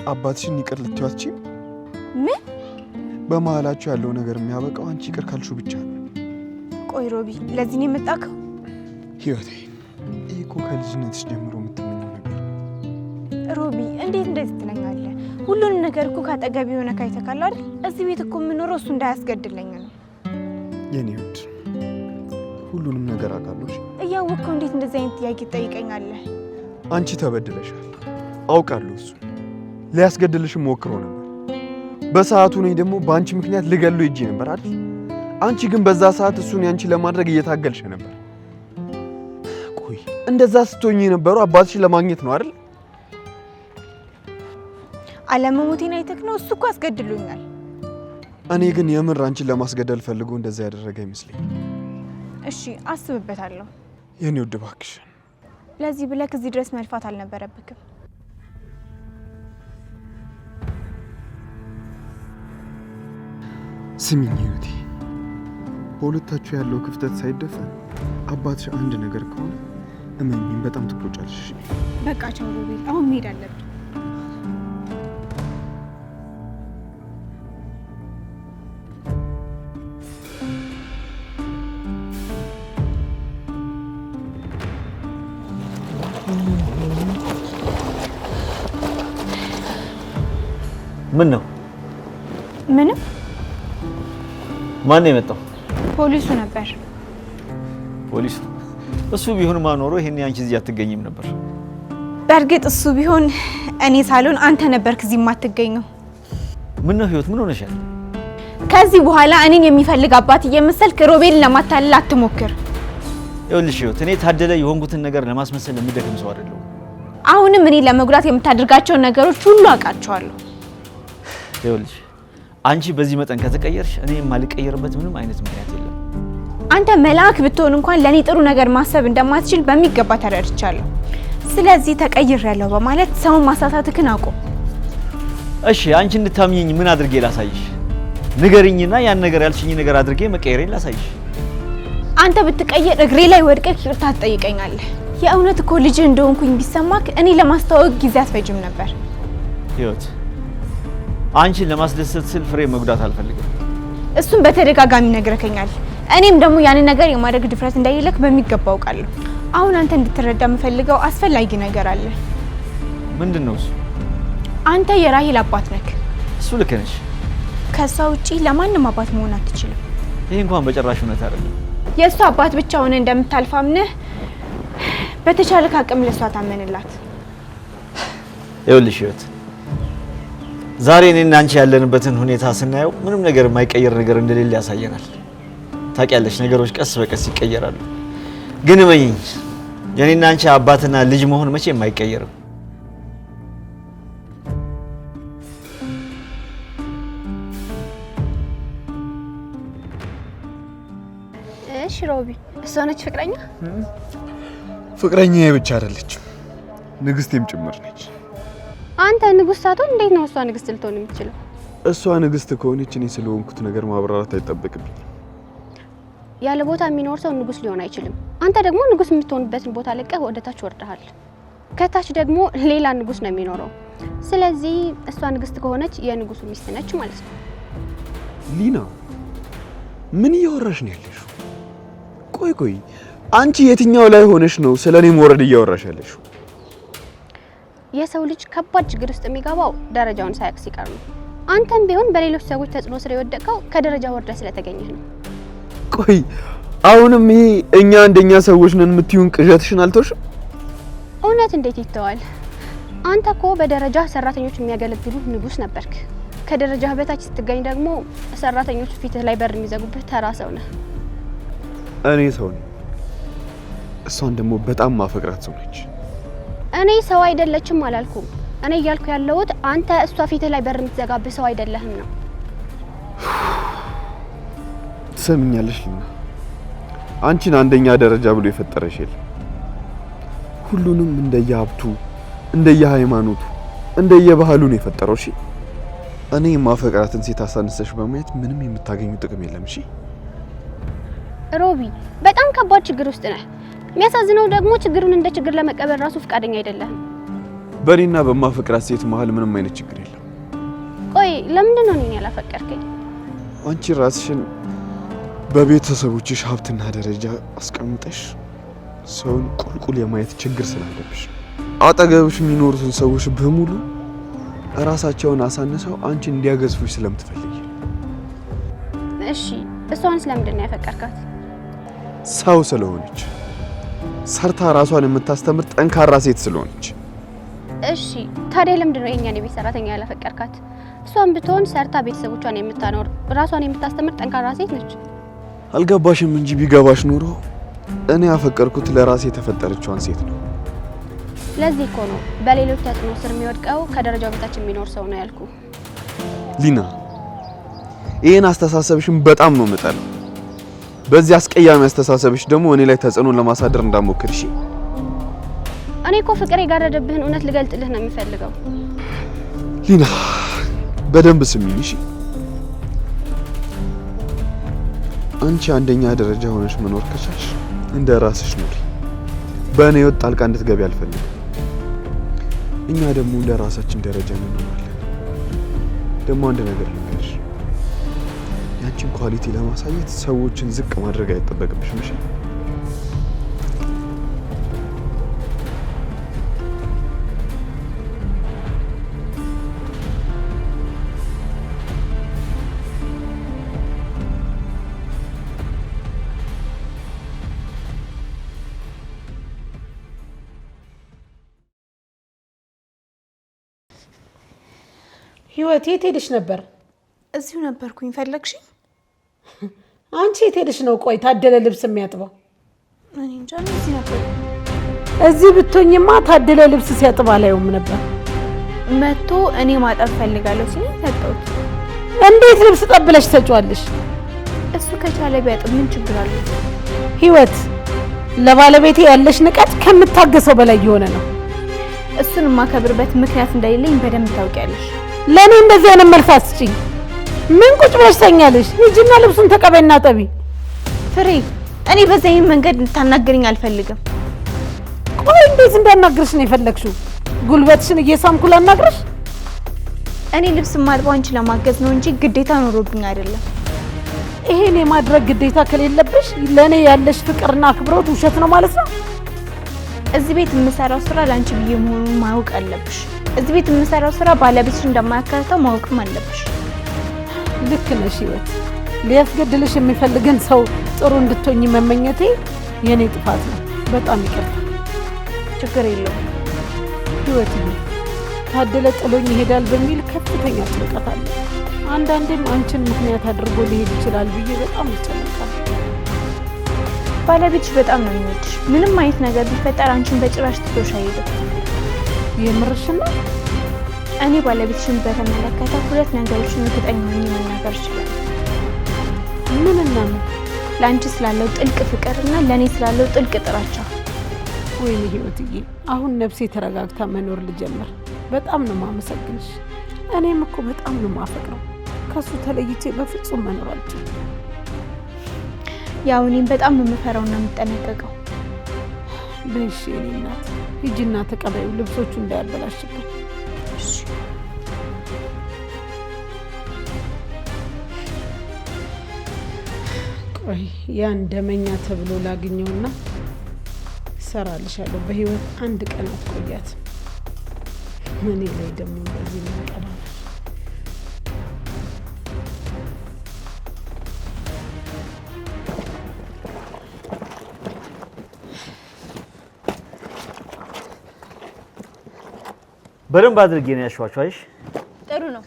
አባትሽን ይቅር ልትያቺ ምን በመሃላችሁ ያለው ነገር የሚያበቃው አንቺ ይቅር ካልሽው ብቻ ነው። ቆይ ሮቢ ለዚህ ነው የመጣከው? ህይወቴ ይሄ እኮ ከልጅነትሽ ጀምሮ የምትመኘው ነገር ሮቢ እንዴት እንደዚህ ትለኛለህ? ሁሉንም ነገር እኮ ካጠገብ የሆነ ካይተካል አይደል? እዚህ ቤት እኮ የምኖረው እሱ እንዳያስገድለኝ ነው። የኔ ውድ ሁሉንም ነገር አውቃለሁ። እያወቅኸው እንዴት እንደዚህ አይነት ጥያቄ ትጠይቀኛለህ? አንቺ ተበድለሻል አውቃለሁ። እሱ ሊያስገድልሽ ሞክሮ ነበር። በሰዓቱ ነው ደግሞ በአንቺ ምክንያት ልገለው ሂጄ ነበር አይደል? አንቺ ግን በዛ ሰዓት እሱን ያንቺ ለማድረግ እየታገልሽ ነበር። ቆይ እንደዛ ስትሆኚ የነበረው አባትሽን ለማግኘት ነው አይደል? አለመሞቴን አይተክ ነው? እሱ እኮ አስገድሎኛል። እኔ ግን የምር አንቺን ለማስገደል ፈልጎ እንደዛ ያደረገ አይመስለኝ። እሺ አስብበታለሁ። የኔ ውድ እባክሽ ለዚህ ብለህ እዚህ ድረስ መልፋት አልነበረብክም። ስሚኝ ህይወቴ፣ በሁለታችሁ ያለው ክፍተት ሳይደፈን አባትሽ አንድ ነገር ከሆነ እመኚኝ በጣም ትቆጫለሽ። በቃ ቻው ሮቤል፣ አሁን መሄድ አለብን። ምን ነው? ምንም። ማን ነው የመጣው? ፖሊሱ ነበር። ፖሊሱ? እሱ ቢሆን ማኖሮ ይሄን አንቺ እዚህ አትገኝም ነበር። በእርግጥ እሱ ቢሆን እኔ ሳልሆን አንተ ነበርክ እዚህ የማትገኘው። ምን ነው ህይወት፣ ምን ሆነሻል? ከዚህ በኋላ እኔን የሚፈልግ አባት እየመሰልክ ሮቤልን ለማታለል አትሞክር። ይኸውልሽ ህይወት፣ እኔ ታደለ የሆንኩትን ነገር ለማስመሰል የምደክም ሰው አይደለሁም። አሁንም እኔ ለመጉዳት የምታደርጋቸው ነገሮች ሁሉ አውቃቸዋለሁ። ይኸውልሽ አንቺ በዚህ መጠን ከተቀየርሽ እኔ የማልቀየርበት ምንም አይነት ምክንያት የለም። አንተ መልአክ ብትሆን እንኳን ለኔ ጥሩ ነገር ማሰብ እንደማትችል በሚገባ ተረድቻለሁ። ስለዚህ ተቀይሬያለሁ በማለት ሰውን ማሳሳትክን አቁም። እሺ አንቺ እንድታምኚኝ ምን አድርጌ ላሳይሽ? ንገሪኝና ያን ነገር ያልሽኝ ነገር አድርጌ መቀየሬን ላሳይሽ። አንተ ብትቀየር እግሬ ላይ ወድቀህ ይቅርታ ትጠይቀኛለህ። የእውነት እኮ ልጅ እንደሆንኩኝ ቢሰማክ እኔ ለማስተዋወቅ ጊዜ አትፈጅም ነበር። ህይወት አንቺን ለማስደሰት ስል ፍሬ መጉዳት አልፈልግም። እሱን በተደጋጋሚ ነግረከኛል። እኔም ደግሞ ያንን ነገር የማድረግ ድፍረት እንደሌለክ በሚገባ አውቃለሁ። አሁን አንተ እንድትረዳ የምፈልገው አስፈላጊ ነገር አለ። ምንድነው እሱ? አንተ የራሂል አባት ነክ። እሱ ልክ ነሽ። ከሷ ውጪ ለማንም አባት መሆን አትችልም። ይሄ እንኳን በጭራሽ እውነት አይደለም። የእሷ አባት ብቻ ሆነ እንደምታልፋምነህ በተቻለ አቅም ለሷ ታመንላት። ይኸውልሽ ህይወት፣ ዛሬ እኔና አንቺ ያለንበትን ሁኔታ ስናየው ምንም ነገር የማይቀየር ነገር እንደሌለ ያሳየናል። ታውቂያለሽ፣ ነገሮች ቀስ በቀስ ይቀየራሉ። ግን እመኚኝ፣ የኔና አንቺ አባትና ልጅ መሆን መቼም አይቀየርም። እሺ ሮቢ፣ እሷ ነች ፍቅረኛ? ፍቅረኛዬ ብቻ አይደለችም ንግስቴም ጭምር ነች። አንተ ንጉስ ሳትሆን እንዴት ነው እሷ ንግስት ልትሆን የምትችለው? እሷ ንግስት ከሆነች እኔ ስለሆንኩት ነገር ማብራራት አይጠበቅብኝም። ያለ ቦታ የሚኖር ሰው ንጉስ ሊሆን አይችልም። አንተ ደግሞ ንጉስ የምትሆንበትን ቦታ ለቀህ ወደ ታች ወርደሃል። ከታች ደግሞ ሌላ ንጉስ ነው የሚኖረው። ስለዚህ እሷ ንግስት ከሆነች የንጉሱ ሚስት ነች ማለት ነው። ሊና ምን እያወራሽ ነው ያለሽው? ቆይ አንቺ የትኛው ላይ ሆነሽ ነው ስለኔ መውረድ እያወራሽ ያለሽው? የሰው ልጅ ከባድ ችግር ውስጥ የሚገባው ደረጃውን ሳያውቅ ሲቀር ነው። አንተም ቢሆን በሌሎች ሰዎች ተጽዕኖ ስር የወደቀው ከደረጃ ወርደ ስለተገኘህ ነው። ቆይ አሁንም ይሄ እኛ እንደኛ ሰዎች ነን የምትዩን ቅዠትሽን አልተውሽም? እውነት እንዴት ይተዋል? አንተ እኮ በደረጃ ሰራተኞች የሚያገለግሉ ንጉስ ነበርክ። ከደረጃ በታች ስትገኝ ደግሞ ሰራተኞች ፊትህ ላይ በር የሚዘጉብህ ተራ ሰው ነህ። እኔ ሰው ነኝ፣ እሷን ደግሞ በጣም ማፈቅራት ሰው ነች። እኔ ሰው አይደለችም አላልኩም። እኔ እያልኩ ያለሁት አንተ እሷ ፊትህ ላይ በር የምትዘጋብህ ሰው አይደለህም ነው። ትሰምኛለሽ ሊና፣ አንቺን አንደኛ ደረጃ ብሎ የፈጠረሽ የለም። ሁሉንም እንደየሀብቱ፣ እንደየሃይማኖቱ፣ እንደየባህሉ ነው የፈጠረው። እሺ እኔ ማፈቅራትን ሴት አሳንሰሽ በማየት ምንም የምታገኙ ጥቅም የለም። እሺ ሮቢ፣ በጣም ከባድ ችግር ውስጥ ነህ። የሚያሳዝነው ደግሞ ችግሩን እንደ ችግር ለመቀበል ራሱ ፍቃደኛ አይደለህም። በእኔና በማፈቅራት ሴት መሀል ምንም አይነት ችግር የለም። ቆይ ለምንድን ነው እኔን ያላፈቀርከኝ? አንቺ ራስሽን በቤተሰቦችሽ ሀብትና ደረጃ አስቀምጠሽ ሰውን ቁልቁል የማየት ችግር ስላለብሽ አጠገብሽ የሚኖሩትን ሰዎች በሙሉ ራሳቸውን አሳንሰው አንቺ እንዲያገዝፉሽ ስለምትፈልጊ። እሺ እሷን ስለምንድን ነው ያፈቀርካት? ሰው ስለሆነች፣ ሰርታ ራሷን የምታስተምር ጠንካራ ሴት ስለሆነች። እሺ ታዲያ ለምንድን ነው የኛን የቤት ሰራተኛ ያላፈቀርካት? እሷን ብትሆን ሰርታ ቤተሰቦቿን የምታኖር ራሷን የምታስተምር ጠንካራ ሴት ነች። አልገባሽም እንጂ ቢገባሽ ኑሮ እኔ ያፈቀርኩት ለራሴ የተፈጠረችዋን ሴት ነው። ለዚህ እኮ ነው በሌሎች ተጽዕኖ ስር የሚወድቀው ከደረጃው በታች የሚኖር ሰው ነው ያልኩ። ሊና ይሄን አስተሳሰብሽን በጣም ነው የምጠላው። በዚህ አስቀያሚ አስተሳሰብሽ ደግሞ እኔ ላይ ተጽዕኖ ለማሳደር እንዳሞክር። እሺ እኔ እኮ ፍቅር የጋረደብህን እውነት ልገልጥልህ ነው የሚፈልገው። ሊና በደንብ ስሚኝ እሺ። አንቺ አንደኛ ደረጃ ሆነሽ መኖር ከቻልሽ እንደ ራስሽ ኑሪ። በእኔ ህይወት ጣልቃ እንድትገቢ አልፈልግም። እኛ ደግሞ እንደ ራሳችን ደረጃ እንኖራለን። ደግሞ አንድ ነገር ልንገርሽ፣ ያንቺን ኳሊቲ ለማሳየት ሰዎችን ዝቅ ማድረግ አይጠበቅብሽም። እሺ ህይወት የት ሄደሽ ነበር? እዚሁ ነበርኩኝ። ፈለግሽኝ? አንቺ የት ሄደሽ ነው? ቆይ ታደለ ልብስ የሚያጥበው? እኔ እንጃ እዚህ ነበር። እዚህ ብትሆኝማ ታደለ ልብስ ሲያጥብ አላየውም ነበር። መጥቶ እኔ ማጠብ ፈልጋለሁ ሲል ሰጠሁት። እንዴት ልብስ ጠብለሽ ትሰጪዋለሽ? እሱ ከቻለ ቢያጥብ ምን ችግር አለው? ህይወት ለባለቤቴ ያለሽ ንቀት ከምታገሰው በላይ የሆነ ነው። እሱን የማከብርበት ምክንያት እንደሌለኝ በደንብ ታውቂያለሽ። ለኔ እንደዚህ አይነት መልስ አትስጪኝ። ምን ቁጭ ብለሽ ተኛለሽ? ሂጂና ልብሱን ተቀበይና ጠቢ። ፍሬ እኔ በዚህ መንገድ እንድታናገርኝ አልፈልግም። ቆይ እንዴት እንዳናግርሽ ነው የፈለግሽው? ጉልበትሽን እየሳምኩ ላናግርሽ? እኔ ልብስ ማጥበው አንቺ ለማገዝ ነው እንጂ ግዴታ ኖሮብኝ አይደለም። ይሄን የማድረግ ግዴታ ከሌለብሽ ለኔ ያለሽ ፍቅርና አክብሮት ውሸት ነው ማለት ነው። እዚህ ቤት የምሰራው ስራ ላንቺ ብዬ መሆኑን ማወቅ አለብሽ። እዚህ ቤት የምሰራው ስራ ባለቤትሽ እንደማያካትተው ማወቅም አለብሽ። ልክ ነሽ ህይወት። ሊያስገድልሽ የሚፈልገን ሰው ጥሩ እንድትሆኚ መመኘቴ የኔ ጥፋት ነው። በጣም ይቅርታ። ችግር የለውም ህይወት። ታደለ ጥሎኝ ይሄዳል በሚል ከፍተኛ ጭንቀት አለ። አንዳንዴም አንቺን ምክንያት አድርጎ ሊሄድ ይችላል ብዬ በጣም ይጨነቃል። ባለቤትሽ በጣም ነው የሚወድሽ። ምንም አይነት ነገር ቢፈጠር አንቺን በጭራሽ ትቶሽ አይሄድም። የምርሽን ነው? እኔ ባለቤትሽን በተመለከተ ሁለት ነገሮችን እርግጠኛ ሆኜ መናገር እችላለሁ። ምንና ምን? ለአንቺ ስላለው ጥልቅ ፍቅርና ለእኔ ስላለው ጥልቅ ጥላቻ። ወይኔ ህይወትዬ፣ አሁን ነፍሴ ተረጋግታ መኖር ልጀምር። በጣም ነው ማመሰግንሽ። እኔም እኮ በጣም ነው ማፈቅረው። ከሱ ተለይቼ በፍጹም መኖር አልችልም። ያው እኔም በጣም ነው የምፈራውና የምጠነቀቀው። በእሺ የኔ እናት ሂጂና ተቀበዩ፣ ልብሶቹ እንዳያበላሽብን። እሺ ቆይ ያን ደመኛ ተብሎ ላግኘውና እሰራልሻለሁ። በህይወት አንድ ቀን አትቆያት። እኔ ላይ ደግሞ እንደዚህ መንቀባል። በደንብ አድርጌ ነው ያሸዋቸው። አይሽ ጥሩ ነው።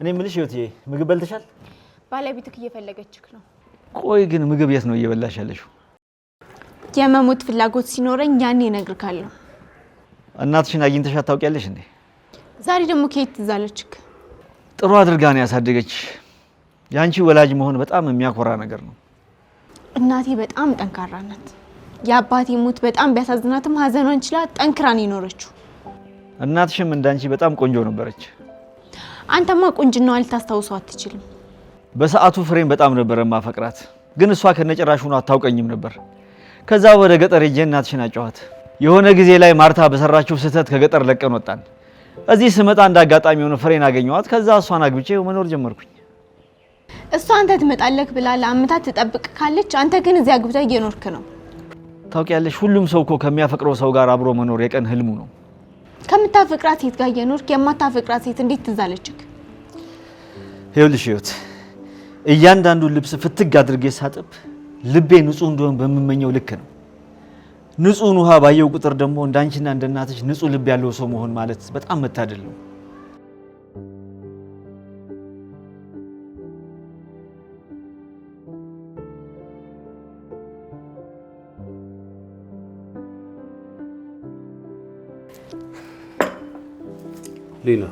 እኔ የምልሽ ህይወትዬ፣ ምግብ በልተሻል? ባለቤትክ እየፈለገችክ ነው። ቆይ ግን ምግብ የት ነው እየበላሽ ያለሽው? የመሞት ፍላጎት ሲኖረኝ ያኔ እነግርካለሁ። እናትሽን አግኝተሻት ታውቂያለሽ እንዴ? ዛሬ ደግሞ ከየት ትዝ አለችክ? ጥሩ አድርጋ ነው ያሳደገች። ያንቺ ወላጅ መሆን በጣም የሚያኮራ ነገር ነው። እናቴ በጣም ጠንካራ ናት። የአባቴ ሞት በጣም ቢያሳዝናትም ሀዘኗን ችላ ጠንክራን የኖረችው። እናትሽም እንዳንቺ በጣም ቆንጆ ነበረች። አንተማ ቁንጅናዋ ልታስታውሰው አትችልም። በሰዓቱ ፍሬም በጣም ነበር ማፈቅራት፣ ግን እሷ ከነጭራሹ ነው አታውቀኝም ነበር። ከዛ ወደ ገጠር ሄጄ እናትሽን አጫዋት። የሆነ ጊዜ ላይ ማርታ በሰራችው ስህተት ከገጠር ለቀን ወጣን። እዚህ ስመጣ እንዳጋጣሚ ሆነ ፍሬን አገኘኋት። ከዛ እሷን አግብቼ መኖር ጀመርኩኝ። እሷ አንተ ትመጣለህ ብላ ለአመታት ትጠብቅ ካለች አንተ ግን እዚያ አግብተህ እየኖርክ ነው። ታውቂያለሽ፣ ሁሉም ሰው እኮ ከሚያፈቅረው ሰው ጋር አብሮ መኖር የቀን ህልሙ ነው። ከምታፈቅራት ሴት ጋር እየኖርክ የማታፈቅራት ሴት እንዴት ትዛለችክ? ይኸውልሽ ህይወት፣ እያንዳንዱን ልብስ ፍትግ አድርጌ ሳጥብ ልቤ ንጹህ እንደሆነ በምመኘው ልክ ነው። ንጹህን ውሃ ባየው ቁጥር ደግሞ እንዳንቺና እንደናትሽ ንጹህ ልብ ያለው ሰው መሆን ማለት በጣም መታደል ነው። ሊና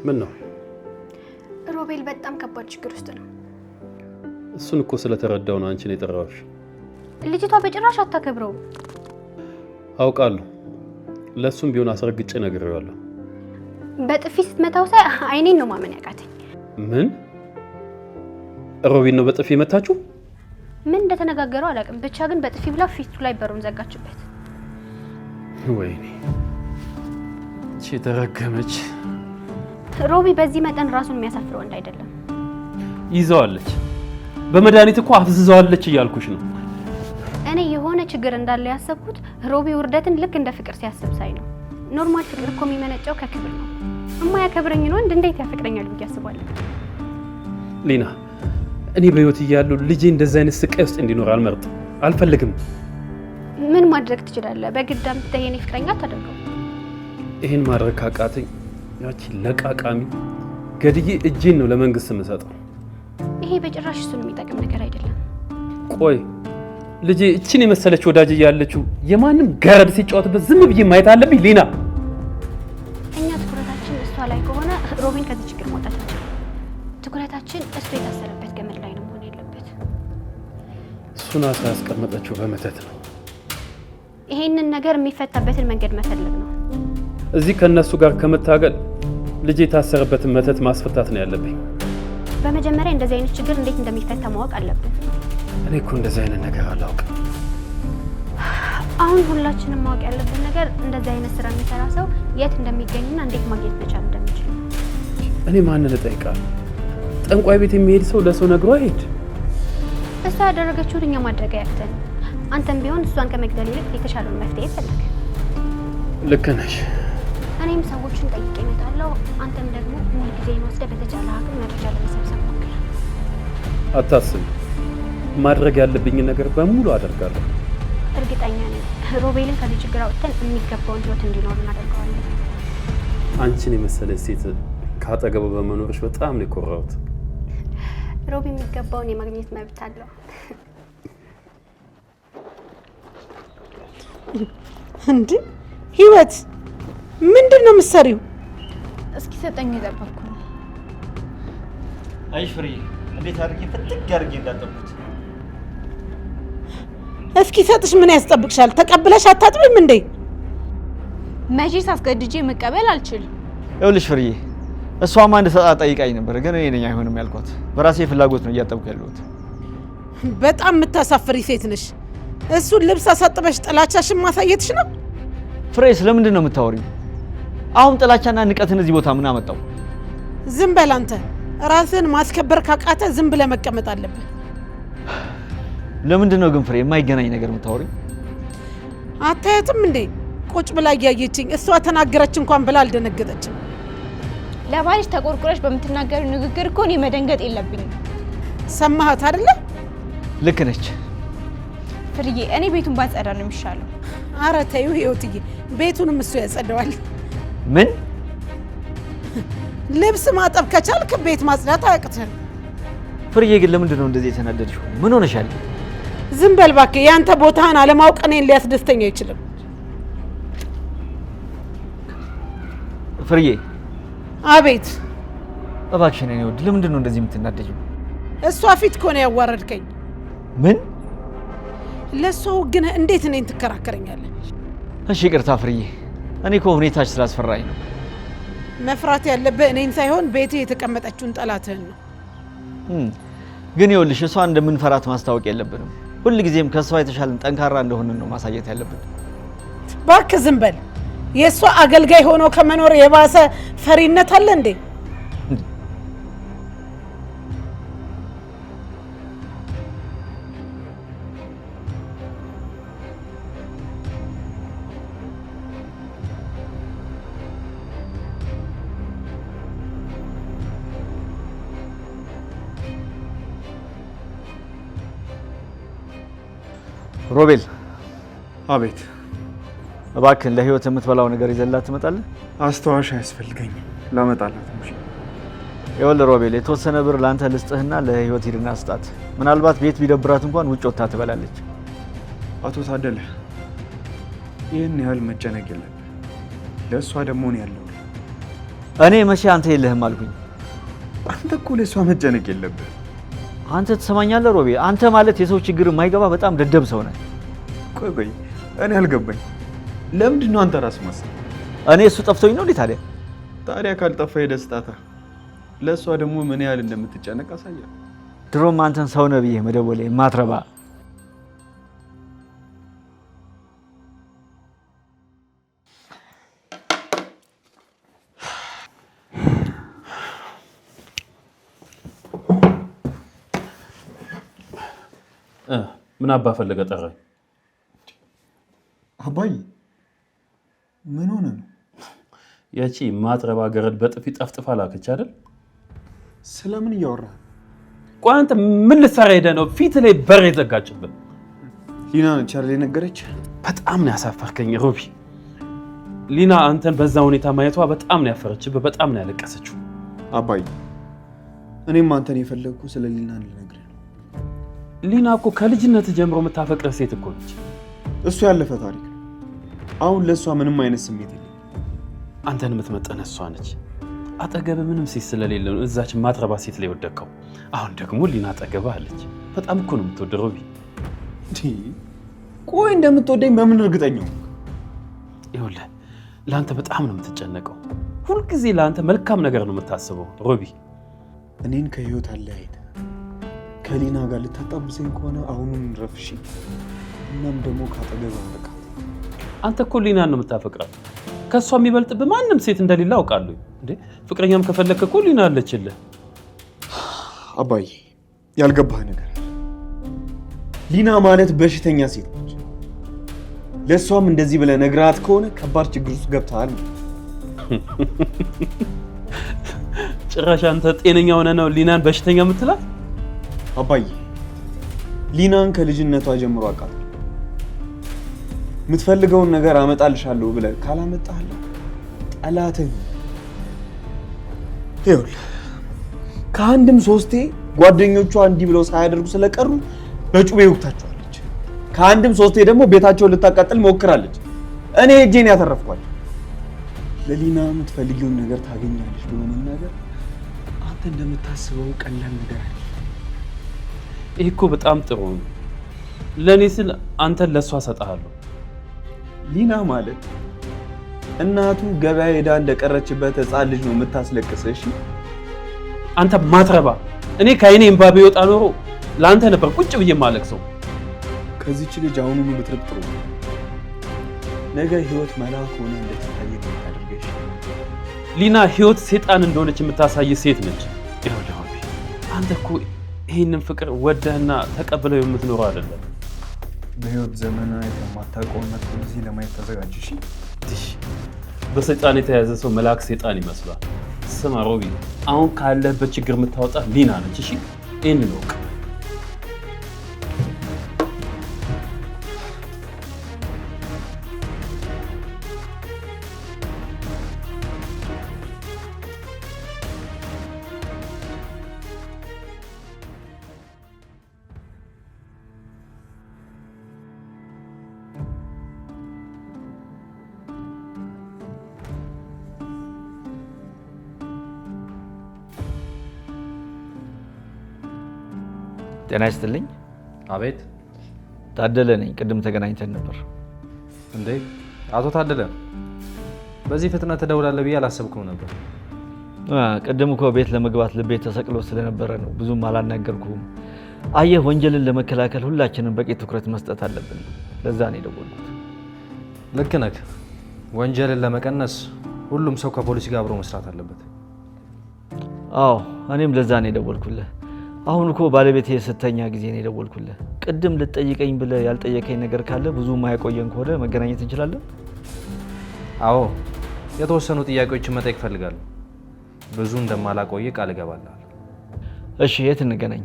ምን ነው? ሮቤል በጣም ከባድ ችግር ውስጥ ነው። እሱን እኮ ስለተረዳው ነው አንቺን የጠራሁሽ። ልጅቷ በጭራሽ አታከብረውም። አውቃለሁ። ለሱም ቢሆን አስረግጬ ነግሬዋለሁ። በጥፊ ስትመታው ሳይ አይኔን ነው ማመን ያቃተኝ። ምን? ሮቢን ነው በጥፊ መታችሁ? ምን እንደተነጋገረው አላውቅም። ብቻ ግን በጥፊ ብላ ፊቱ ላይ በሩን ዘጋችበት። ወይኔ እቺ ተረገመች። ሮቢ በዚህ መጠን ራሱን የሚያሳፍረው ወንድ አይደለም። ይዘዋለች፣ በመድኃኒት እኮ አፍዝዘዋለች እያልኩሽ ነው። እኔ የሆነ ችግር እንዳለ ያሰብኩት ሮቢ ውርደትን ልክ እንደ ፍቅር ሲያስብ ሳይ ነው። ኖርማል ፍቅር እኮ የሚመነጨው ከክብር ነው። የማያከብረኝን ወንድ እንዴት ያፈቅረኛል ብዬ አስባለሁ። ሊና፣ እኔ በህይወት እያለሁ ልጄ እንደዚህ አይነት ስቃይ ውስጥ እንዲኖር አልመርጥም፣ አልፈልግም። ምን ማድረግ ትችላለህ? በግድ አምጥተህ የኔ ፍቅረኛ አታደርገው። ይሄን ማድረግ ካቃተኝ ያቺ ለቃቃሚ ገድዬ እጄን ነው ለመንግስት የምሰጠው። ይሄ በጭራሽ እሱን የሚጠቅም ነገር አይደለም። ቆይ ልጄ እቺን የመሰለች ወዳጅ እያለችው የማንም ገረድ ሲጫወትበት ዝም ብዬ ማየት አለብኝ? ሊና፣ እኛ ትኩረታችን እሷ ላይ ከሆነ ሮቢን ከዚህ ችግር መውጣት ይችላል። ትኩረታችን እሱ የታሰረበት ገመድ ላይ ነው መሆን ያለበት። እሱን አሳ ያስቀመጠችው በመተት ነው። ይሄንን ነገር የሚፈታበትን መንገድ መፈለግ ነው። እዚህ ከነሱ ጋር ከመታገል ልጄ የታሰረበትን መተት ማስፈታት ነው ያለብኝ። በመጀመሪያ እንደዚህ አይነት ችግር እንዴት እንደሚፈታ ማወቅ አለብን። እኔ እኮ እንደዚህ አይነት ነገር አላውቅም። አሁን ሁላችንም ማወቅ ያለብን ነገር እንደዚህ አይነት ስራ የሚሰራ ሰው የት እንደሚገኝና እንዴት ማግኘት መቻል እንደሚችል። እኔ ማንን እጠይቃለሁ? ጠንቋይ ቤት የሚሄድ ሰው ለሰው ነግሮ አይሄድ። እሷ ያደረገችውን እኛ ማድረግ ያክተን። አንተም ቢሆን እሷን ከመግደል ይልቅ የተሻለውን መፍትሄ ፈለግ። ልክ ነሽ። እኔም ሰዎችን ጠይቄ እመጣለሁ። አንተም ደግሞ ሙሉ ጊዜን ወስደህ በተቻለ አቅም መረጃ ለመሰብሰብ ሞክር። አታስቢ፣ ማድረግ ያለብኝን ነገር በሙሉ አደርጋለሁ። እርግጠኛ ነኝ ሮቤልን ከዚህ ችግር አውጥተን የሚገባውን ህይወት እንዲኖር እናደርገዋለን። አንቺን የመሰለች ሴት ከአጠገቡ በመኖርሽ በጣም ነው የኮራሁት። ሮቢ የሚገባውን የማግኘት መብት አለው። እንዴ ህይወት ምንድን ነው የምትሰሪው? እስኪ ሰጠኝ የጠበቅኩ ነው። አይሽ ፍሬ፣ እንዴት አድርጌ ፍትግ አድርጌ እንዳጠብኩት። እስኪ ሰጥሽ ምን ያስጠብቅሻል? ተቀብለሽ አታጥብም እንዴ? መቼስ አስገድጄ መቀበል አልችልም። ይኸውልሽ ፍሬ፣ እሷማ እንድሰጣት ጠይቃኝ ነበር፣ ግን እኔ ነኝ አይሆንም ያልኳት። በራሴ ፍላጎት ነው እያጠብኩ ያለሁት። በጣም የምታሳፍሪ ሴት ነሽ። እሱን ልብስ አሳጥበሽ ጥላቻሽን ማሳየትሽ ነው? ፍሬ፣ ስለምንድን ነው የምታወሪው? አሁን ጥላቻና ንቀትን እዚህ ቦታ ምን አመጣው? ዝም በል አንተ። ራስን ማስከበር ካቃተ ዝም ብለህ መቀመጥ አለብህ። ለምንድን ነው ግን ፍሬ የማይገናኝ ነገር የምታወሪው? አታያትም እንዴ? ቁጭ ብላ እያየችኝ እሷ ተናገረች እንኳን ብላ አልደነገጠችም። ለባልሽ ተቆርቁረሽ በምትናገሪው ንግግር እኮ እኔ መደንገጥ የለብኝም። ሰማሃት አይደለ? ልክ ነች ፍርዬ፣ እኔ ቤቱን ባጸዳ ነው የሚሻለው። ኧረ ተይው ህይወትዬ፣ ቤቱንም እሱ ያጸደዋል። ምን? ልብስ ማጠብ ከቻልክ ቤት ማጽዳት አያቅትህም። ፍርዬ ግን ለምንድን ነው እንደዚህ የተናደድሽው? ምን ሆነሻል? ዝም በል እባክህ። ያንተ ቦታህን አለማወቅ እኔን ሊያስደስተኝ አይችልም። ፍርዬ። አቤት። እባክሽን እኔ ወድ ለምንድን ነው እንደዚህ የምትናደጂው? እሷ ፊት እኮ ነው ያዋረድከኝ። ምን? ለእሷ ግን እንዴት እኔን ትከራከረኛለህ? እሺ ይቅርታ ፍርዬ፣ እኔ እኮ ሁኔታሽ ስላስፈራኝ ነው። መፍራት ያለብህ እኔን ሳይሆን ቤቴ የተቀመጠችውን ጠላትህን ነው። ግን ይኸውልሽ እሷን እንደምንፈራት ማስታወቅ የለብንም። ሁልጊዜም ከእሷ የተሻለን ጠንካራ እንደሆንን ነው ማሳየት ያለብን። እባክህ ዝም በል። የእሷ አገልጋይ ሆኖ ከመኖር የባሰ ፈሪነት አለ እንዴ? ሮቤል። አቤት። እባክህን ለህይወት የምትበላው ነገር ይዘላት ትመጣለህ? አስተዋሽ አያስፈልገኝም፣ ላመጣላት ነው። ይኸውልህ ሮቤል፣ የተወሰነ ብር ለአንተ ልስጥህና ለህይወት ሂድና ስጣት። ምናልባት ቤት ቢደብራት እንኳን ውጭ ወጥታ ትበላለች። አቶ ታደለ፣ ይህን ያህል መጨነቅ የለብህ። ለእሷ ደግሞ ነው ያለው። እኔ መቼ አንተ የለህም አልኩኝ? አንተ እኮ ለእሷ መጨነቅ የለብህ። አንተ ትሰማኛለህ ሮቤል? አንተ ማለት የሰው ችግር የማይገባ በጣም ደደብ ሰው ነህ። ቆይ እኔ አልገባኝ። ለምንድን ነው አንተ ራስህ ማሰብ? እኔ እሱ ጠፍቶኝ ነው እንዴ? ታዲያ ካልጠፋ ሄደህ ስጣታ። ለእሷ ደግሞ ምን ያህል እንደምትጨነቅ አሳያለሁ። ድሮም አንተን ሰው ነህ ብዬ መደወሌ ማትረባ። ምን አባ ፈለገ ጠራኝ? አባይ ምን ሆነ ነው? ያቺ ማትረባ ገረድ በጥፊ ጠፍጥፋ ላከች አይደል? ስለምን እያወራህ? ቆይ አንተ ምን ልትሰራ ሄደህ ነው ፊት ላይ በር የዘጋችብህ? ሊና ነች አይደል የነገረች? በጣም ነው ያሳፈርከኝ ሮቢ። ሊና አንተን በዛ ሁኔታ ማየቷ በጣም ነው ያፈረችብህ፣ በጣም ነው ያለቀሰችው። አባይ እኔም አንተን የፈለግኩ ስለ ሊና ልነግርህ ነው። ሊና እኮ ከልጅነት ጀምሮ የምታፈቅረህ ሴት እኮ ነች። እሱ ያለፈ ታሪክ ነው። አሁን ለእሷ ምንም አይነት ስሜት የለም። አንተን የምትመጠነህ እሷ ነች። አጠገብህ ምንም ሴት ስለሌለ ነው እዛች ማትረባ ሴት ላይ ወደቅከው። አሁን ደግሞ ሊና አጠገብህ አለች። በጣም እኮ ነው የምትወደው ሮቢ። ቆይ እንደምትወደኝ በምን እርግጠኛው? ይኸውልህ ለአንተ በጣም ነው የምትጨነቀው። ሁልጊዜ ለአንተ መልካም ነገር ነው የምታስበው ሮቢ። እኔን ከህይወት አለያይተህ ከሊና ጋር ልታጣብሰኝ ከሆነ አሁኑን ረፍሺ። እናም ደግሞ ካጠገብ አንበቃት። አንተ እኮ ሊናን ነው የምታፈቅራት። ከእሷ የሚበልጥብህ ማንም ሴት እንደሌለ አውቃለሁ። እንዴ ፍቅረኛም ከፈለግክ እኮ ሊና አለችልህ። አባዬ ያልገባህ ነገር ሊና ማለት በሽተኛ ሴት ነች። ለእሷም እንደዚህ ብለህ ነግራት ከሆነ ከባድ ችግር ውስጥ ገብተሃል። ጭራሽ አንተ ጤነኛ ሆነ ነው ሊናን በሽተኛ የምትላት? አባዬ ሊናን ከልጅነቷ ጀምሮ አውቃታለሁ። የምትፈልገውን ነገር አመጣልሻለሁ ብለህ ካላመጣህልህ ጠላትህ። ይኸውልህ ከአንድም ሶስቴ ጓደኞቿ እንዲህ ብለው ሳያደርጉ ስለቀሩ በጩቤ ወቅታቸዋለች። ከአንድም ሶስቴ ደግሞ ቤታቸውን ልታቃጥል ሞክራለች። እኔ እጄን ያተረፍኳል። ለሊና የምትፈልጊውን ነገር ታገኛለች ብሎ መናገር አንተ እንደምታስበው ቀላል ነገር አይደለም። ይህ እኮ በጣም ጥሩ ነው። ለእኔ ስል አንተን ለእሷ ሰጠሃለሁ። ሊና ማለት እናቱ ገበያ ሄዳ እንደቀረችበት ሕፃን ልጅ ነው የምታስለቅስህ። እሺ አንተ ማትረባ። እኔ ከአይኔ እምባ ቢወጣ ኖሮ ለአንተ ነበር ቁጭ ብዬ ማለቅሰው። ከዚች ልጅ አሁኑኑ ብትርቅ ጥሩ ነው። ነገ ህይወት መልአክ ሆነ እንደተታየ ነው ታደርገሽ። ሊና ህይወት ሴጣን እንደሆነች የምታሳይ ሴት ነች። ይኸውልህ አንተ እኮ ይህንን ፍቅር ወደህና ተቀብለው የምትኖረው አይደለም። በህይወት ዘመን የማታውቀውን መጥፎ ጊዜ ለማየት ተዘጋጅ። እሺ በሰይጣን የተያዘ ሰው መልአክ ሴጣን ይመስላል። ስማ ሮቢ፣ አሁን ካለህበት ችግር የምታወጣ ሊና ነች። እሺ ይህንን እወቅ። ጤና ይስጥልኝ። አቤት። ታደለ ነኝ። ቅድም ተገናኝተን ነበር። እንዴ አቶ ታደለ፣ በዚህ ፍጥነት ትደውላለህ ብዬ አላሰብኩም ነበር። ቅድም እኮ ቤት ለመግባት ልቤ ተሰቅሎ ስለነበረ ነው ብዙም አላናገርኩም። አየህ፣ ወንጀልን ለመከላከል ሁላችንም በቂ ትኩረት መስጠት አለብን። ለዛ ነው የደወልኩት። ልክ ነህ። ወንጀልን ለመቀነስ ሁሉም ሰው ከፖሊስ ጋር አብሮ መስራት አለበት። አዎ እኔም ለዛ ነው የደወልኩልህ። አሁን እኮ ባለቤቴ ስተኛ ጊዜ ነው የደወልኩልህ። ቅድም ልትጠይቀኝ ብለህ ያልጠየቀኝ ነገር ካለ ብዙ ማያቆየን ከሆነ መገናኘት እንችላለን? አዎ የተወሰኑ ጥያቄዎችን መጠየቅ እፈልጋለሁ። ብዙ እንደማላቆይ ቃል እገባለሁ። እሺ የት እንገናኝ?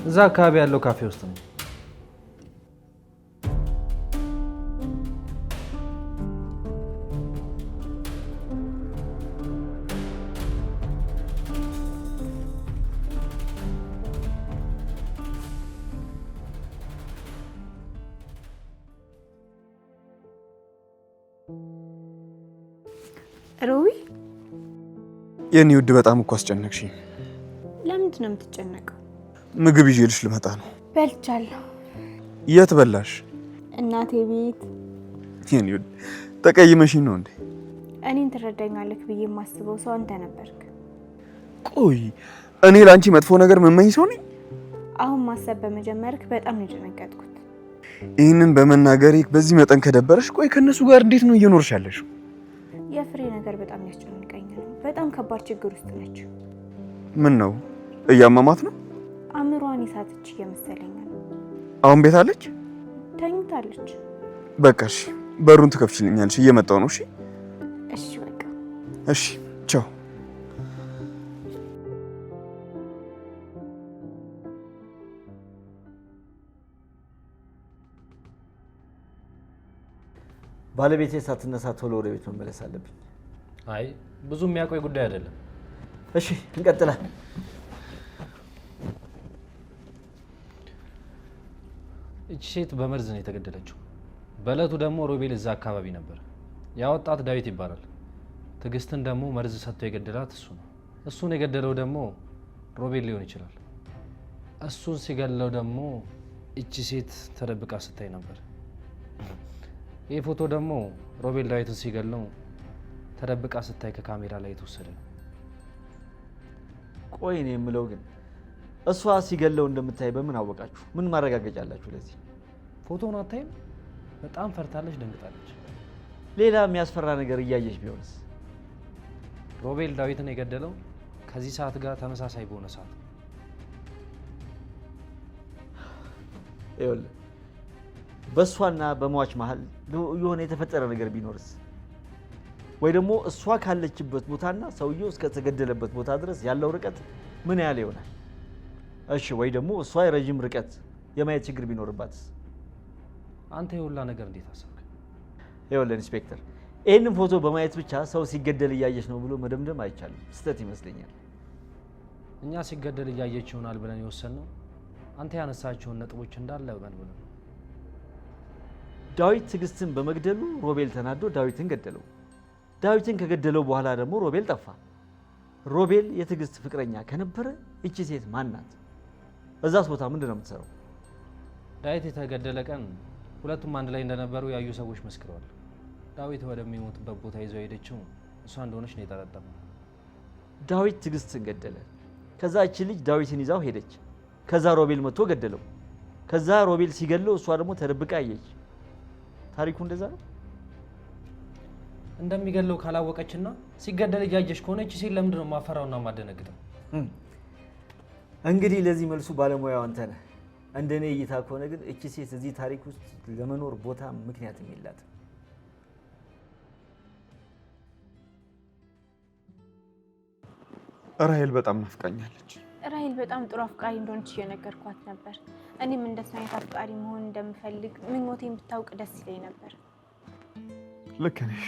እዛ አካባቢ ያለው ካፌ ውስጥ ነው። ሮቢ የኔ ውድ በጣም እኮ አስጨነቅሽኝ። ለምንድን ነው የምትጨነቀው? ምግብ ይዤልሽ ልመጣ ነው። በልቻለሁ። የት በላሽ? እናቴ ቤት። የኔ ውድ ተቀይመሽኝ ነው እንዴ? እኔን ትረዳኛለህ ብዬ የማስበው ሰው አንተ ነበርክ። ቆይ እኔ ለአንቺ መጥፎ ነገር መመኝ ሰው ነኝ? አሁን ማሰብ በመጀመርክ በጣም ነው የደነገጥኩት። ይህንን በመናገሬ በዚህ መጠን ከደበረሽ፣ ቆይ ከነሱ ጋር እንዴት ነው እየኖርሽ ያለሽው? የፍሬ ነገር በጣም ያስጨንቀኛል። በጣም ከባድ ችግር ውስጥ ነች። ምን ነው እያማማት ነው? አእምሯን ይሳትች እየመሰለኝ ነው። አሁን ቤት አለች? ተኝታለች። በቃ እሺ፣ በሩን ትከፍችልኛለሽ? እየመጣሁ ነው። እሺ እሺ በቃ እሺ፣ ቻው። ባለቤቴ ሳትነሳ ቶሎ ወደ ቤት መመለስ አለብኝ። አይ ብዙ የሚያቆይ ጉዳይ አይደለም። እሺ እንቀጥላለን። እቺ ሴት በመርዝ ነው የተገደለችው። በእለቱ ደግሞ ሮቤል እዛ አካባቢ ነበር። ያወጣት ዳዊት ይባላል። ትዕግስትን ደግሞ መርዝ ሰጥቶ የገደላት እሱ ነው። እሱን የገደለው ደግሞ ሮቤል ሊሆን ይችላል። እሱን ሲገለው ደግሞ እቺ ሴት ተደብቃ ስታይ ነበር። ይህ ፎቶ ደግሞ ሮቤል ዳዊትን ሲገለው ተደብቃ ስታይ ከካሜራ ላይ የተወሰደ ነው። ቆይ እኔ የምለው ግን እሷ ሲገለው እንደምታይ በምን አወቃችሁ? ምን ማረጋገጫ አላችሁ ለዚህ? ፎቶውን አታይም? በጣም ፈርታለች፣ ደንግጣለች። ሌላ የሚያስፈራ ነገር እያየች ቢሆንስ? ሮቤል ዳዊትን የገደለው ከዚህ ሰዓት ጋር ተመሳሳይ በሆነ ሰዓት። ይኸውልህ በእሷና በሟች መሀል የሆነ የተፈጠረ ነገር ቢኖርስ? ወይ ደግሞ እሷ ካለችበት ቦታና ሰውየው እስከተገደለበት ቦታ ድረስ ያለው ርቀት ምን ያህል ይሆናል? እሺ ወይ ደግሞ እሷ የረጅም ርቀት የማየት ችግር ቢኖርባትስ? አንተ የሁላ ነገር እንዴት አሰብክ? ይኸውልህ ኢንስፔክተር፣ ይህንን ፎቶ በማየት ብቻ ሰው ሲገደል እያየች ነው ብሎ መደምደም አይቻልም። ስህተት ይመስለኛል። እኛ ሲገደል እያየች ይሆናል ብለን የወሰንነው አንተ ያነሳቸውን ነጥቦች እንዳለ በመን ብለን። ዳዊት ትዕግስትን በመግደሉ ሮቤል ተናዶ ዳዊትን ገደለው። ዳዊትን ከገደለው በኋላ ደግሞ ሮቤል ጠፋ። ሮቤል የትዕግስት ፍቅረኛ ከነበረ እቺ ሴት ማን ናት? እዛስ ቦታ ምንድን ነው የምትሰራው? ዳዊት የተገደለ ቀን ሁለቱም አንድ ላይ እንደነበሩ ያዩ ሰዎች መስክረዋል። ዳዊት ወደሚሞትበት ቦታ ይዘው ሄደችው እሷ እንደሆነች ነው የጠረጠረው። ዳዊት ትዕግስትን ገደለ። ከዛ እቺ ልጅ ዳዊትን ይዛው ሄደች። ከዛ ሮቤል መጥቶ ገደለው። ከዛ ሮቤል ሲገለው እሷ ደግሞ ተደብቃ አየች። ታሪኩ እንደዛ ነው። እንደሚገለው ካላወቀችና ሲገደል እያየች ከሆነ እቺ ሴት ለምንድን ነው ማፈራውና ማደነግጠው? እንግዲህ ለዚህ መልሱ ባለሙያው አንተ ነህ። እንደኔ እይታ ከሆነ ግን እቺ ሴት እዚህ ታሪክ ውስጥ ለመኖር ቦታ ምክንያት የላትም። ራሄል በጣም ናፍቃኛለች። ራሄል በጣም ጥሩ አፍቃሪ እንደሆነች እየነገርኳት ነበር። እኔም እንደሱ አይነት አፍቃሪ መሆን እንደምፈልግ ምኞቴን ብታውቅ ደስ ይለኝ ነበር። ልክ ነሽ።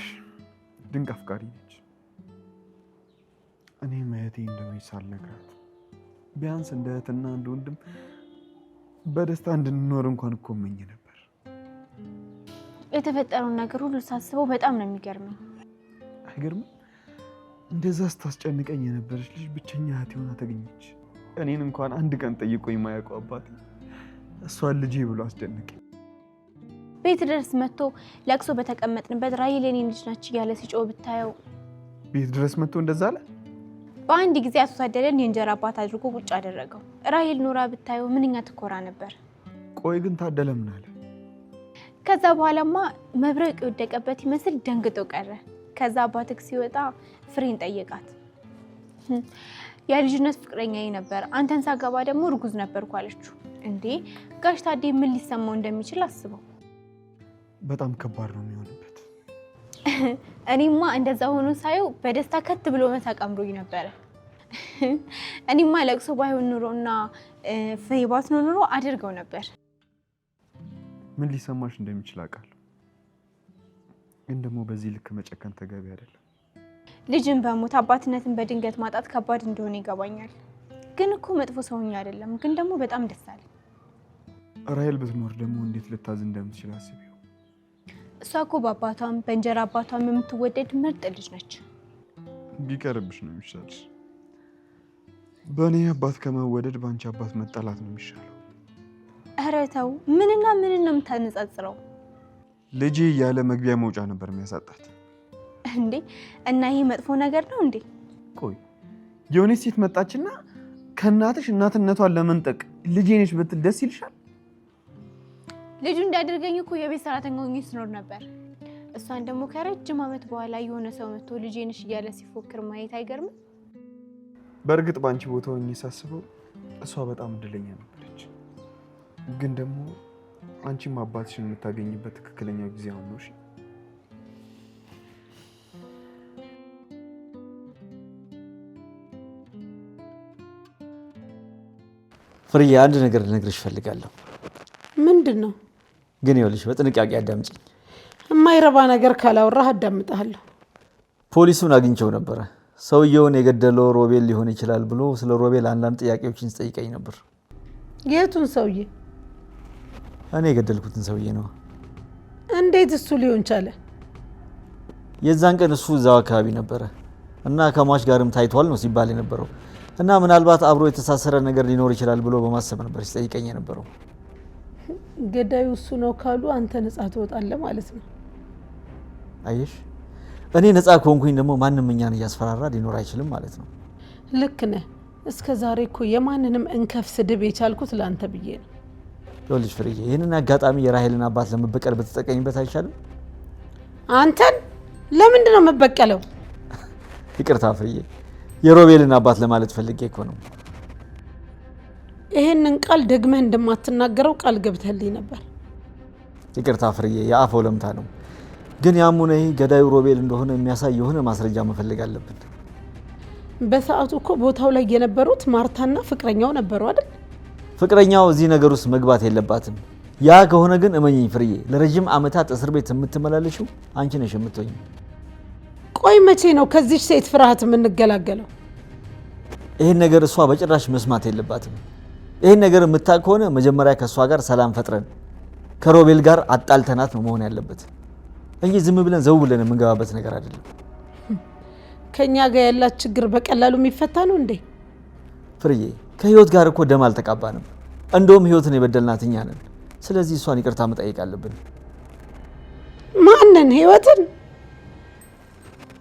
ድንቅ አፍቃሪ ነች። እኔም እህቴ እንደሆነች ሳልነግራት ቢያንስ እንደ እህትና እንደ ወንድም በደስታ እንድንኖር እንኳን እኮ እመኝ ነበር። የተፈጠረውን ነገር ሁሉ ሳስበው በጣም ነው የሚገርመኝ። አይገርምም? እንደዛ ስታስጨንቀኝ የነበረች ልጅ ብቸኛ እህቴ ሆና ተገኘች። እኔን እንኳን አንድ ቀን ጠይቆኝ የማያውቀው አባቴ እሷን ልጄ ብሎ አስደነቀኝ። ቤት ድረስ መጥቶ ለቅሶ በተቀመጥንበት ራሄል የኔ ልጅ ናች እያለ ሲጮህ ብታየው። ቤት ድረስ መጥቶ እንደዛ አለ? በአንድ ጊዜ አቶ ታደለን የእንጀራ አባት አድርጎ ቁጭ አደረገው። ራሄል ኖራ ብታየው ምንኛ ትኮራ ነበር። ቆይ ግን ታደለ ምን አለ? ከዛ በኋላማ መብረቅ የወደቀበት ይመስል ደንግጦ ቀረ። ከዛ አባትክ ሲወጣ ፍሬን ጠየቃት። የልጅነት ፍቅረኛዬ ነበር፣ አንተን ሳገባ ደግሞ እርጉዝ ነበርኩ አለችው። እንዴ ጋሽ ታዴ ምን ሊሰማው እንደሚችል አስበው። በጣም ከባድ ነው የሚሆንበት። እኔማ እንደዛ ሆኖ ሳየው በደስታ ከት ብሎ መሳቅ አምሮኝ ነበረ። እኔማ ለቅሶ ባይሆን ኑሮና ፍሬ ባትኖር ኑሮ አድርገው ነበር። ምን ሊሰማሽ እንደሚችል አውቃለሁ፣ ግን ደግሞ በዚህ ልክ መጨከን ተገቢ አይደለም። ልጅን በሞት አባትነትን በድንገት ማጣት ከባድ እንደሆነ ይገባኛል። ግን እኮ መጥፎ ሰውኛ አይደለም፣ ግን ደግሞ በጣም ደስ አለ። ራሄል ብትኖር ደግሞ እንዴት ልታዝ እንደምትችል አስቢው። እሷ እኮ በአባቷም በእንጀራ አባቷም የምትወደድ ምርጥ ልጅ ነች። ቢቀርብሽ ነው የሚሻልሽ። በእኔ አባት ከመወደድ በአንቺ አባት መጠላት ነው የሚሻለው። ኧረ ተው፣ ምንና ምን ነው የምታነጻጽረው? ልጄ እያለ መግቢያ መውጫ ነበር የሚያሳጣት። እንዴ እና ይሄ መጥፎ ነገር ነው እንዴ? ቆይ የሆነች ሴት መጣችና ከእናትሽ እናትነቷን ለመንጠቅ ልጄ ነሽ ብትል ደስ ይልሻል? ልጁ እንዳደርገኝ እኮ የቤት ሰራተኛ ሆኜ ስኖር ነበር። እሷን ደግሞ ከረጅም ዓመት በኋላ የሆነ ሰው መጥቶ ልጄ ነሽ እያለ ሲፎክር ማየት አይገርምም? በእርግጥ በአንቺ ቦታ ሆኜ ሳስበው እሷ በጣም እድለኛ ነበረች። ግን ደግሞ አንቺም አባትሽን የምታገኝበት ትክክለኛው ጊዜ አሁን ነው። እሺ ፍርዬ፣ አንድ ነገር ልነግርሽ እፈልጋለሁ። ምንድን ነው? ግን ይኸውልሽ በጥንቃቄ አዳምጪኝ። የማይረባ ነገር ካላወራህ አዳምጣለሁ። ፖሊሱን አግኝቼው ነበረ። ሰውየውን የገደለው ሮቤል ሊሆን ይችላል ብሎ ስለ ሮቤል አንዳንድ ጥያቄዎችን ሲጠይቀኝ ነበር። የቱን ሰውዬ? እኔ የገደልኩትን ሰውዬ ነው። እንዴት እሱ ሊሆን ቻለ? የዛን ቀን እሱ እዛው አካባቢ ነበረ እና ከሟች ጋርም ታይቷል ነው ሲባል የነበረው እና ምናልባት አብሮ የተሳሰረ ነገር ሊኖር ይችላል ብሎ በማሰብ ነበር ሲጠይቀኝ የነበረው። ገዳዩ እሱ ነው ካሉ አንተ ነጻ ትወጣለህ ማለት ነው። አየሽ፣ እኔ ነጻ ከሆንኩኝ ደግሞ ማንም እኛን እያስፈራራ ሊኖር አይችልም ማለት ነው። ልክ ነህ። እስከ ዛሬ እኮ የማንንም እንከፍ ስድብ የቻልኩት ለአንተ ብዬ ነው። ይኸውልሽ ፍርዬ፣ ይህንን አጋጣሚ የራሄልን አባት ለመበቀል ብትጠቀኝበት አይቻልም? አንተን ለምንድን ነው የምበቀለው? ይቅርታ ፍርዬ፣ የሮቤልን አባት ለማለት ፈልጌ እኮ ነው። ይሄንን ቃል ደግመህ እንደማትናገረው ቃል ገብተህልኝ ነበር። ይቅርታ ፍርዬ፣ የአፍ ወለምታ ነው። ግን ያም ሆነ ይህ ገዳዩ ሮቤል እንደሆነ የሚያሳይ የሆነ ማስረጃ መፈለግ አለብን። በሰዓቱ እኮ ቦታው ላይ የነበሩት ማርታና ፍቅረኛው ነበሩ አይደል? ፍቅረኛው እዚህ ነገር ውስጥ መግባት የለባትም። ያ ከሆነ ግን እመኝኝ ፍርዬ፣ ለረጅም ዓመታት እስር ቤት የምትመላለሽው አንቺ ነሽ የምትሆኝ። ቆይ መቼ ነው ከዚች ሴት ፍርሃት የምንገላገለው? ይህን ነገር እሷ በጭራሽ መስማት የለባትም። ይህን ነገር የምታውቅ ከሆነ መጀመሪያ ከእሷ ጋር ሰላም ፈጥረን ከሮቤል ጋር አጣልተናት ነው መሆን ያለበት እንጂ ዝም ብለን ዘው ብለን የምንገባበት ነገር አይደለም። ከኛ ጋር ያላት ችግር በቀላሉ የሚፈታ ነው እንዴ? ፍርዬ፣ ከህይወት ጋር እኮ ደም አልተቃባንም። እንደውም ህይወትን የበደልናት እኛ ነን። ስለዚህ እሷን ይቅርታ መጠየቅ አለብን። ማንን? ህይወትን?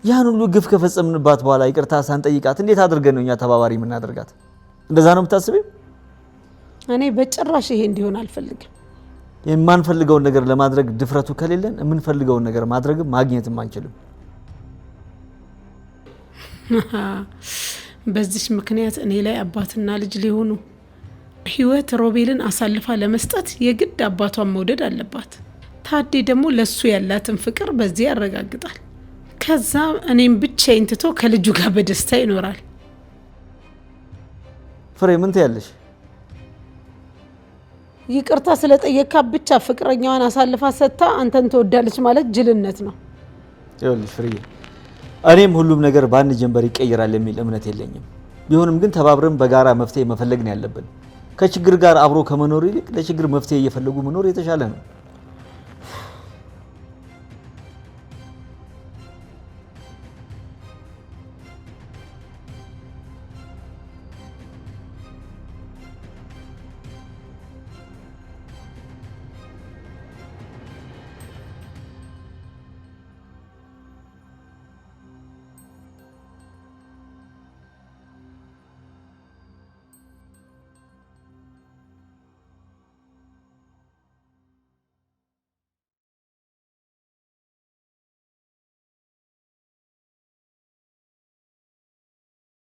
ያን ሁሉ ግፍ ከፈጸምንባት በኋላ ይቅርታ ሳንጠይቃት እንዴት አድርገን ነው እኛ ተባባሪ የምናደርጋት? እንደዛ ነው የምታስቢው? እኔ በጭራሽ ይሄ እንዲሆን አልፈልግም። የማንፈልገውን ነገር ለማድረግ ድፍረቱ ከሌለን የምንፈልገውን ነገር ማድረግም ማግኘትም አንችልም። በዚህ ምክንያት እኔ ላይ አባትና ልጅ ሊሆኑ ህይወት ሮቤልን አሳልፋ ለመስጠት የግድ አባቷን መውደድ አለባት። ታዴ ደግሞ ለሱ ያላትን ፍቅር በዚህ ያረጋግጣል። ከዛ እኔም ብቻዬን ትቶ ከልጁ ጋር በደስታ ይኖራል። ፍሬ ምን ትያለሽ? ይቅርታ ስለጠየካ ብቻ ፍቅረኛዋን አሳልፋ ሰጥታ አንተን ትወዳለች ማለት ጅልነት ነው። ይኸውልሽ ፍሬ፣ እኔም ሁሉም ነገር በአንድ ጀንበር ይቀየራል የሚል እምነት የለኝም። ቢሆንም ግን ተባብረን በጋራ መፍትሄ መፈለግ ነው ያለብን። ከችግር ጋር አብሮ ከመኖር ይልቅ ለችግር መፍትሄ እየፈለጉ መኖር የተሻለ ነው።